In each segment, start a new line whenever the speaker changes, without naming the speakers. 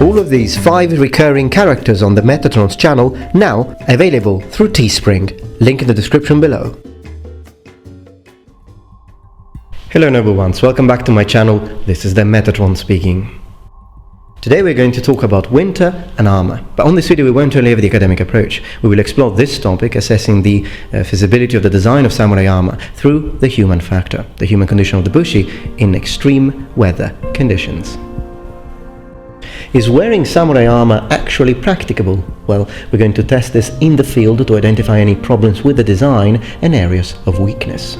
All of these 5 recurring characters on the Metatron's channel now available through Teespring. Link in the description below. Hello noble ones, welcome back to my channel. This is the Metatron speaking. Today we're going to talk about winter and armor, but on this video we won't only have the academic approach. We will explore this topic, assessing the feasibility of the design of samurai armor through the human factor, the human condition of the bushi in extreme weather conditions. Is wearing samurai armor actually practicable? Well, we're going to test this in the field to identify any problems with the design and areas of weakness.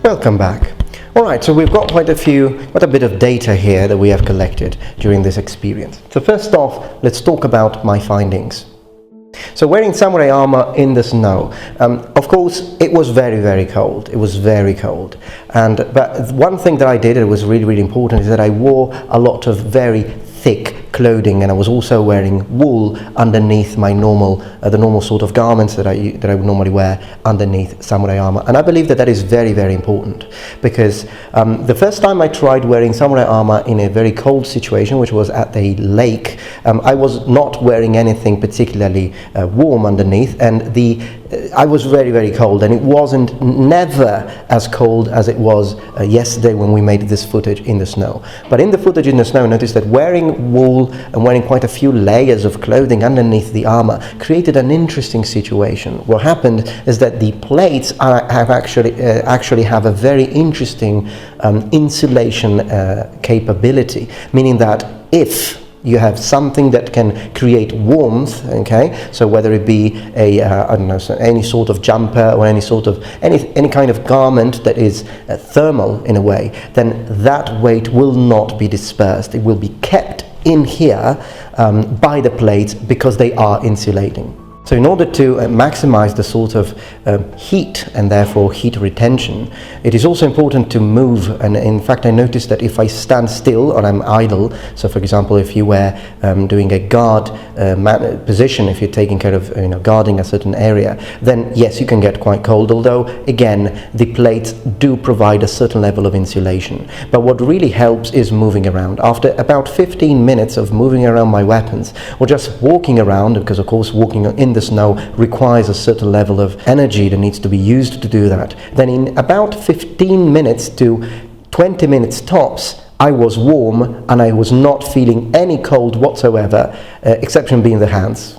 Welcome back. Alright, so we've got quite a bit of data here that we have collected during this experience. So first off, let's talk about my findings. So wearing samurai armor in the snow, of course it was very cold. It was very cold, but one thing that I did that was really important is that I wore a lot of very thick clothing, and I was also wearing wool underneath my the normal sort of garments that I would normally wear underneath samurai armor. And I believe that is very important, because the first time I tried wearing samurai armor in a very cold situation, which was at a lake, I was not wearing anything particularly warm underneath, and I was very cold, and it wasn't never as cold as it was yesterday when we made this footage in the snow. But in the footage in the snow, notice that wearing wool and wearing quite a few layers of clothing underneath the armor created an interesting situation. What happened is that the plates actually have a very interesting insulation capability, meaning that if you have something that can create warmth, okay, so whether it be I don't know, so any sort of jumper or any kind of garment that is thermal in a way, then that weight will not be dispersed. It will be kept in here by the plates because they are insulating. So in order to maximize the sort of heat and therefore heat retention, it is also important to move. And in fact, I noticed that if I stand still or I'm idle, so for example, if you were doing a guard position, if you're taking care of guarding a certain area, then yes, you can get quite cold, although again, the plates do provide a certain level of insulation. But what really helps is moving around. After about 15 minutes of moving around my weapons, or just walking around, because of course walking in the snow requires a certain level of energy that needs to be used to do that, then in about 15 minutes to 20 minutes tops, I was warm and I was not feeling any cold whatsoever, exception being the hands.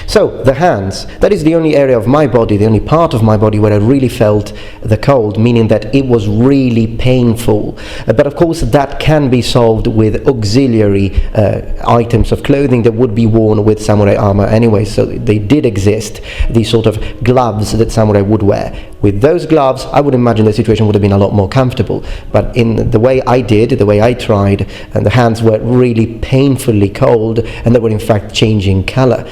So the hands, that is the only area of my body, the only part of my body where I really felt the cold, meaning that it was really painful. But of course that can be solved with auxiliary items of clothing that would be worn with samurai armor anyway. So they did exist, these sort of gloves that samurai would wear. With those gloves, I would imagine the situation would have been a lot more comfortable. But in the way I did, the way I tried, and the hands were really painfully cold, and they were in fact changing color.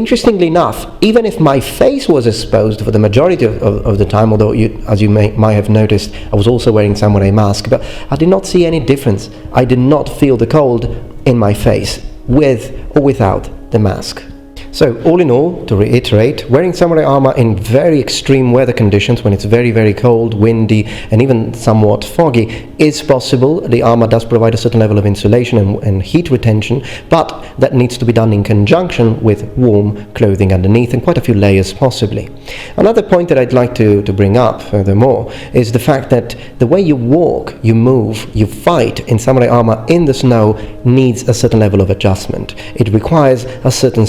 Interestingly enough, even if my face was exposed for the majority of the time, although as you might have noticed, I was also wearing samurai mask, but I did not see any difference. I did not feel the cold in my face with or without the mask. So, all in all, to reiterate, wearing samurai armor in very extreme weather conditions, when it's very, very cold, windy, and even somewhat foggy, is possible. The armor does provide a certain level of insulation and heat retention, but that needs to be done in conjunction with warm clothing underneath, and quite a few layers possibly. Another point that I'd like to bring up furthermore is the fact that the way you walk, you move, you fight in samurai armor in the snow needs a certain level of adjustment. It requires a certain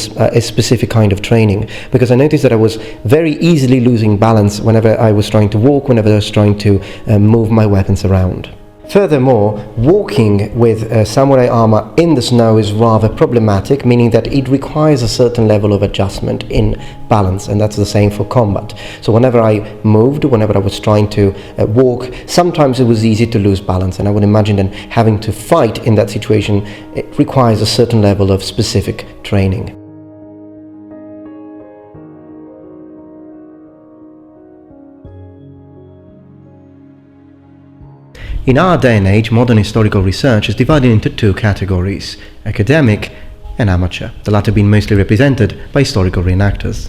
specific kind of training, because I noticed that I was very easily losing balance whenever I was trying to walk, whenever I was trying to move my weapons around. Furthermore, walking with samurai armor in the snow is rather problematic, meaning that it requires a certain level of adjustment in balance, and that's the same for combat. So whenever I moved, whenever I was trying to walk, sometimes it was easy to lose balance, and I would imagine then having to fight in that situation, it requires a certain level of specific training. In our day and age, modern historical research is divided into two categories: academic and amateur, the latter being mostly represented by historical reenactors.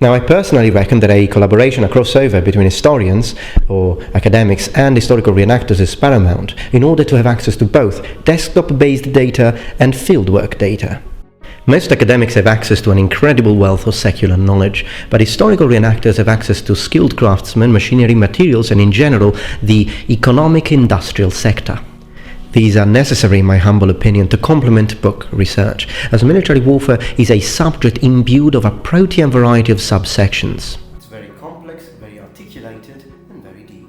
Now, I personally reckon that a collaboration, a crossover between historians or academics and historical reenactors is paramount in order to have access to both desktop-based data and fieldwork data. Most academics have access to an incredible wealth of secular knowledge, but historical reenactors have access to skilled craftsmen, machinery, materials, and in general, the economic industrial sector. These are necessary, in my humble opinion, to complement book research, as military warfare is a subject imbued of a protean variety of subsections. It's very complex, very articulated, and very deep.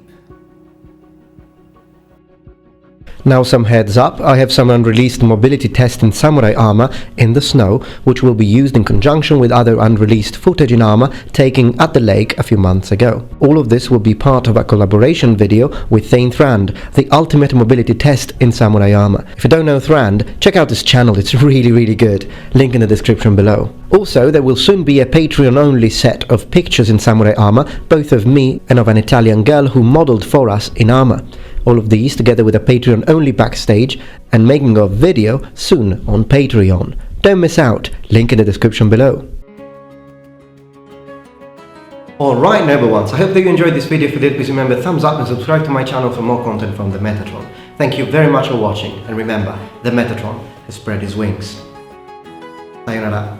Now some heads up, I have some unreleased mobility tests in samurai armor in the snow, which will be used in conjunction with other unreleased footage in armor taken at the lake a few months ago. All of this will be part of a collaboration video with Thegn Thrand, the ultimate mobility test in samurai armor. If you don't know Thrand, check out this channel, it's really good. Link in the description below. Also, there will soon be a Patreon-only set of pictures in samurai armor, both of me and of an Italian girl who modeled for us in armor. All of these, together with a Patreon-only backstage and making of video, soon on Patreon. Don't miss out, link in the description below. Alright noble ones, I hope that you enjoyed this video. If you did, please remember thumbs up and subscribe to my channel for more content from the Metatron. Thank you very much for watching, and remember, the Metatron has spread his wings. Sayonara.